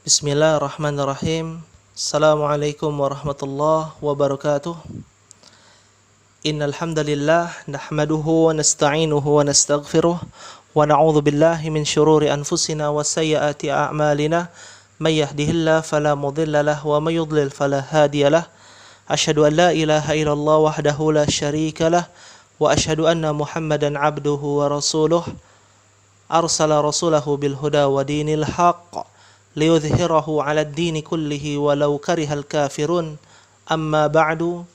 Bismillahirrahmanirrahim. Assalamualaikum warahmatullahi wabarakatuh. Innal hamdalillah nahmaduhu wa nasta'inuhu wa nastaghfiruh wa na'udzu billahi min shururi anfusina wa sayyiati a'malina. May yahdihillahu fala mudilla lahu wa may yudlil fala hadiyalah. Asyhadu an la ilaha illallah wahdahu la syarika lah wa asyhadu anna Muhammadan 'abduhu wa rasuluh. Arsala rasulahu bil huda wa dinil haqq liyudhhirahu 'ala ad-dini kullihi walau karihal kafirun. Amma ba'du.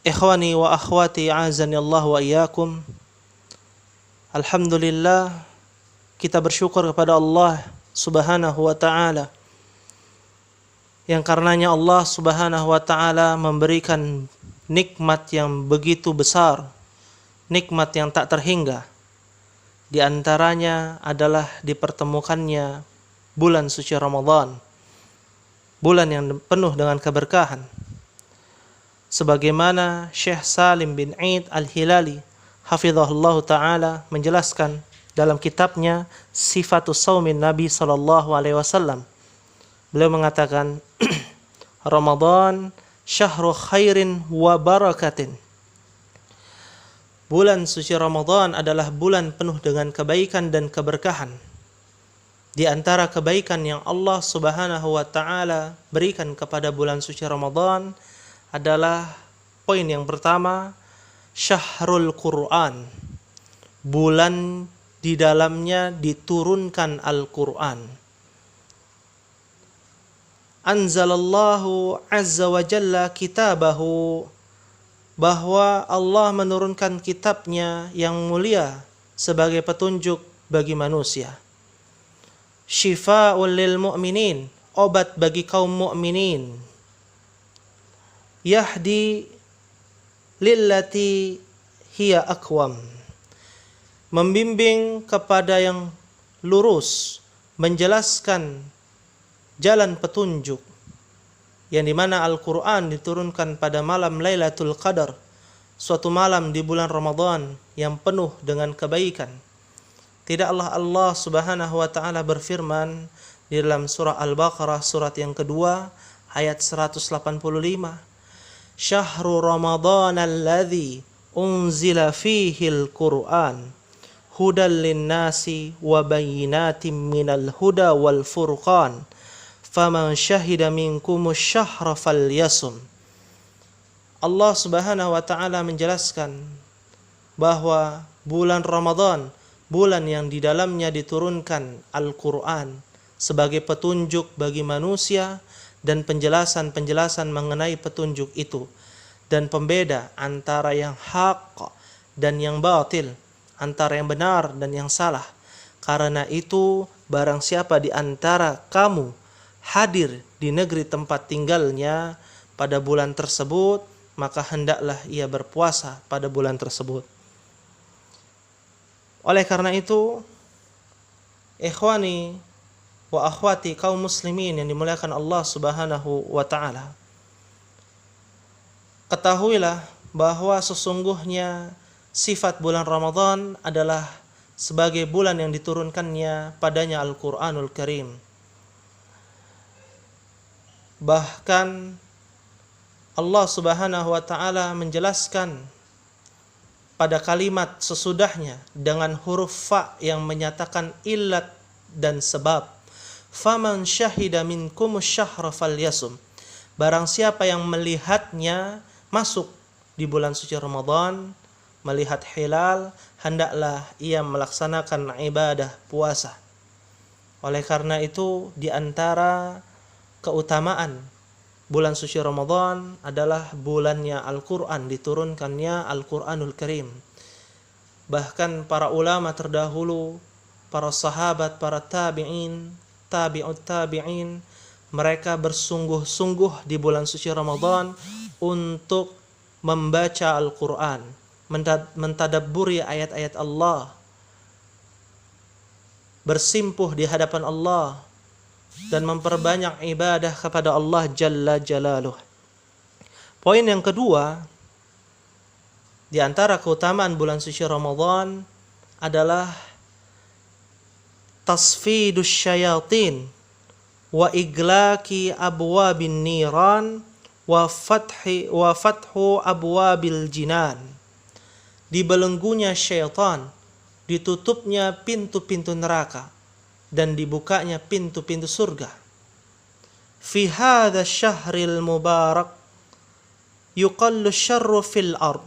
Ikhwani wa akhwati a'azani Allah wa iyyakum. Alhamdulillah, kita bersyukur kepada Allah Subhanahu wa taala yang karenanya Allah Subhanahu wa taala memberikan nikmat yang begitu besar, nikmat yang tak terhingga. Di antaranya adalah dipertemukannya bulan suci Ramadan, bulan yang penuh dengan keberkahan. Sebagaimana Syekh Salim bin Eid Al-Hilali hafizahullah ta'ala menjelaskan dalam kitabnya Sifatus Saumin Nabi sallallahu alaihi wasallam. Beliau mengatakan, Ramadan syahru khairin wa barakatin. Bulan suci Ramadan adalah bulan penuh dengan kebaikan dan keberkahan. Di antara kebaikan yang Allah Subhanahu wa taala berikan kepada bulan suci Ramadan adalah poin yang pertama, Syahrul Quran. Bulan di dalamnya diturunkan Al-Quran. Anzalallahu azza wa jalla kitabahu, bahwa Allah menurunkan kitabnya yang mulia sebagai petunjuk bagi manusia. Syifa'ul lil mu'minin, obat bagi kaum mukminin. Yahdi lillati hiya aqwam, membimbing kepada yang lurus, menjelaskan jalan petunjuk, yang dimana Al-Quran diturunkan pada malam Lailatul Qadar, suatu malam di bulan Ramadan yang penuh dengan kebaikan. Tidaklah Allah Subhanahu wa ta'ala berfirman di dalam surah Al-Baqarah surat yang kedua ayat 185, Syahrul Ramadan alladzi unzila fihil Qur'an hudal linnasi wa bayyinatin minal huda wal furqan faman syahida minkumus syahra falyasum. Allah Subhanahu wa taala menjelaskan bahwa bulan Ramadan, bulan yang di dalamnya diturunkan Al-Qur'an sebagai petunjuk bagi manusia dan penjelasan-penjelasan mengenai petunjuk itu, dan pembeda antara yang hak dan yang batil, antara yang benar dan yang salah. Karena itu barang siapa di antara kamu hadir di negeri tempat tinggalnya pada bulan tersebut, maka hendaklah ia berpuasa pada bulan tersebut. Oleh karena itu, ikhwani wa akhwati kaum muslimin yang dimuliakan Allah Subhanahu wa ta'ala, ketahuilah bahwa sesungguhnya sifat bulan Ramadan adalah sebagai bulan yang diturunkannya padanya Al-Quranul Karim. Bahkan Allah Subhanahu wa ta'ala menjelaskan pada kalimat sesudahnya dengan huruf fa yang menyatakan illat dan sebab. Faman syahida minkumus syahra falyasum. Barang siapa yang melihatnya masuk di bulan suci Ramadan, melihat hilal, hendaklah ia melaksanakan ibadah puasa. Oleh karena itu, di antara keutamaan bulan suci Ramadan adalah bulannya Al-Quran, diturunkannya Al-Quranul Karim. Bahkan para ulama terdahulu, para sahabat, para tabi'in, tabi'ut tabi'in, mereka bersungguh-sungguh di bulan suci Ramadan untuk membaca Al-Quran, mentadabburi ayat-ayat Allah, bersimpuh di hadapan Allah, dan memperbanyak ibadah kepada Allah Jalla Jalaluh. Poin yang kedua, di antara keutamaan bulan suci Ramadan adalah tasfidus syayatin wa iglaki abwabin niran wa fathu abwabil jinan. Dibelenggunya syaitan, ditutupnya pintu-pintu neraka, dan dibukanya pintu-pintu surga. Fi hadha syahril mubarak yuqallu syarru fil ard.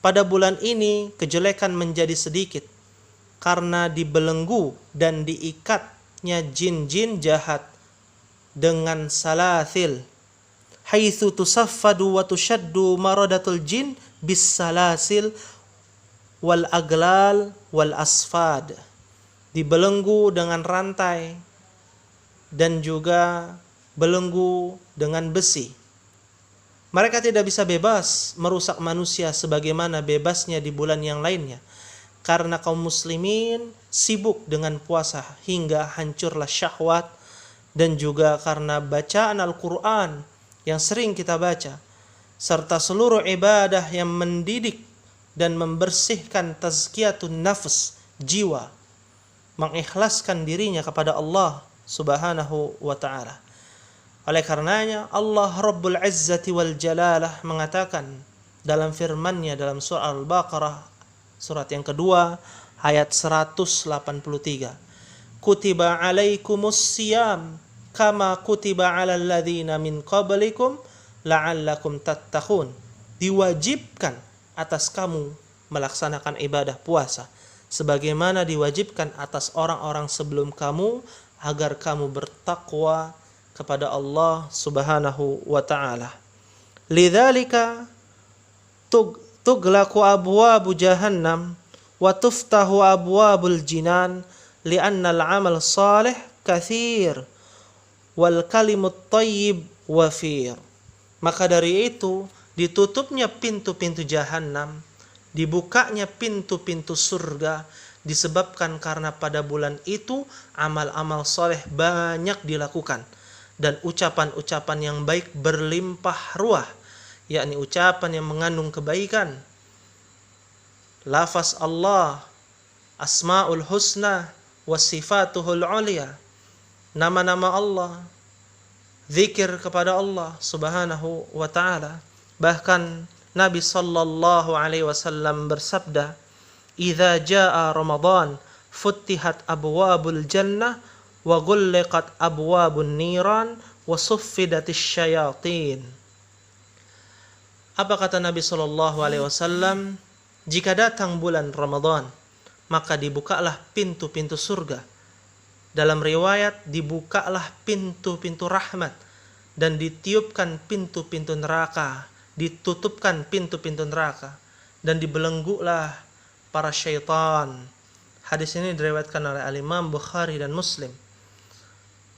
Pada bulan ini kejelekan menjadi sedikit karena dibelenggu dan diikatnya jin-jin jahat dengan salasil. Haitsu tusaffadu wa tushaddu maradatul jin bis salasil wal aglal wal asfad. Dibelenggu dengan rantai dan juga belenggu dengan besi. Mereka tidak bisa bebas merusak manusia sebagaimana bebasnya di bulan yang lainnya, karena kaum muslimin sibuk dengan puasa hingga hancurlah syahwat, dan juga karena bacaan Al-Quran yang sering kita baca, serta seluruh ibadah yang mendidik dan membersihkan tazkiyatun nafs, jiwa, mengikhlaskan dirinya kepada Allah Subhanahu wa ta'ala. Oleh karenanya Allah Rabbul Izzati wal Jalalah mengatakan dalam firman-Nya dalam surah Al-Baqarah surat yang kedua ayat 183, Kutiba alaikumus siyam kama kutiba alal ladzina min qablikum la'allakum tattaqun. Diwajibkan atas kamu melaksanakan ibadah puasa sebagaimana diwajibkan atas orang-orang sebelum kamu agar kamu bertakwa kepada Allah Subhanahu wa ta'ala. Lidzalika tughlaqu abwabu jahannam wa tuftahu abwabul jinan li'anna al-amal salih katsir wal kalimut thayyib wafir. Maka dari itu ditutupnya pintu-pintu jahannam, dibukanya pintu-pintu surga disebabkan karena pada bulan itu amal-amal saleh banyak dilakukan dan ucapan-ucapan yang baik berlimpah ruah, yakni ucapan yang mengandung kebaikan, lafaz Allah, asmaul husna wa sifatuhul ulia, nama-nama Allah, zikir kepada Allah Subhanahu wa ta'ala. Bahkan Nabi sallallahu alaihi wasallam bersabda, "Idza jaa Ramadan futtihat abwabul jannah wa ghulliqat abwabun niran wa suffidatis syayatin." Apa kata Nabi sallallahu alaihi wasallam? Jika datang bulan Ramadan, maka dibukalah pintu-pintu surga. Dalam riwayat, dibukalah pintu-pintu rahmat dan ditiupkan pintu-pintu neraka, ditutupkan pintu-pintu neraka dan dibelenggulah para syaitan. Hadis ini diriwayatkan oleh Al-Imam Bukhari dan Muslim.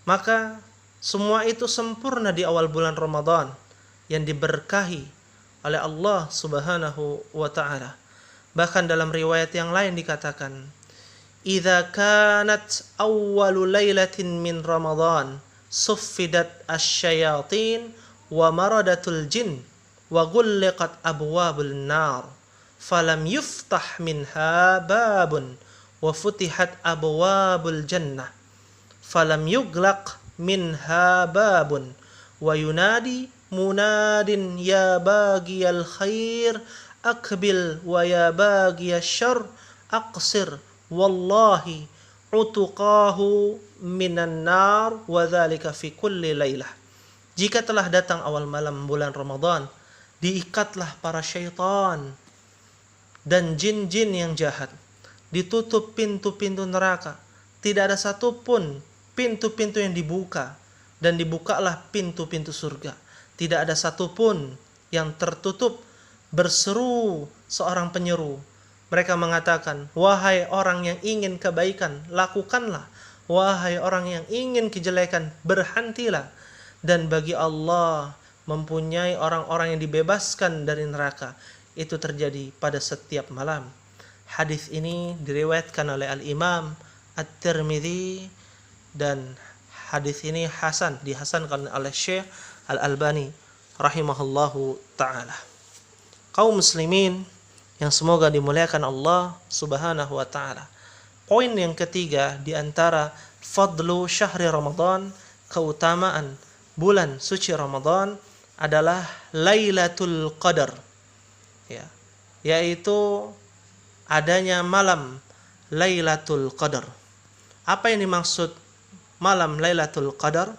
Maka semua itu sempurna di awal bulan Ramadan yang diberkahi oleh Allah Subhanahu wa ta'ala. Bahkan dalam riwayat yang lain dikatakan, "Idza kanat awwalu lailatin min Ramadan suffidat asy-syayatin wa maradatul jin wa ghulliqat abwabul nar falam yuftah minha babun wa futihat abwabul jannah falam yughlaq minha babun wa yunadi munadin ya bagiyal khair akbil wa ya bagiyal syarr aqsir wallahi utuqahu minan nar wa dzalika fi kulli lailah." Jika telah datang awal malam bulan Ramadan, diikatlah para syaitan dan jin-jin yang jahat, ditutup pintu-pintu neraka, tidak ada satupun pintu-pintu yang dibuka, dan dibukalah pintu-pintu surga, tidak ada satupun yang tertutup. Berseru seorang penyeru, mereka mengatakan, "Wahai orang yang ingin kebaikan, lakukanlah. Wahai orang yang ingin kejelekan, berhentilah." Dan bagi Allah mempunyai orang-orang yang dibebaskan dari neraka. Itu terjadi pada setiap malam. Hadis ini diriwayatkan oleh Al-Imam At-Tirmidzi dan hadis ini hasan, dihasankan oleh Syekh Al-Albani rahimahullahu ta'ala. Kaum muslimin yang semoga dimuliakan Allah Subhanahu wa ta'ala. Poin yang ketiga di antara fadlu syahri Ramadan, keutamaan bulan suci Ramadan adalah Lailatul Qadar. Ya, yaitu adanya malam Lailatul Qadar. Apa yang dimaksud malam Lailatul Qadar?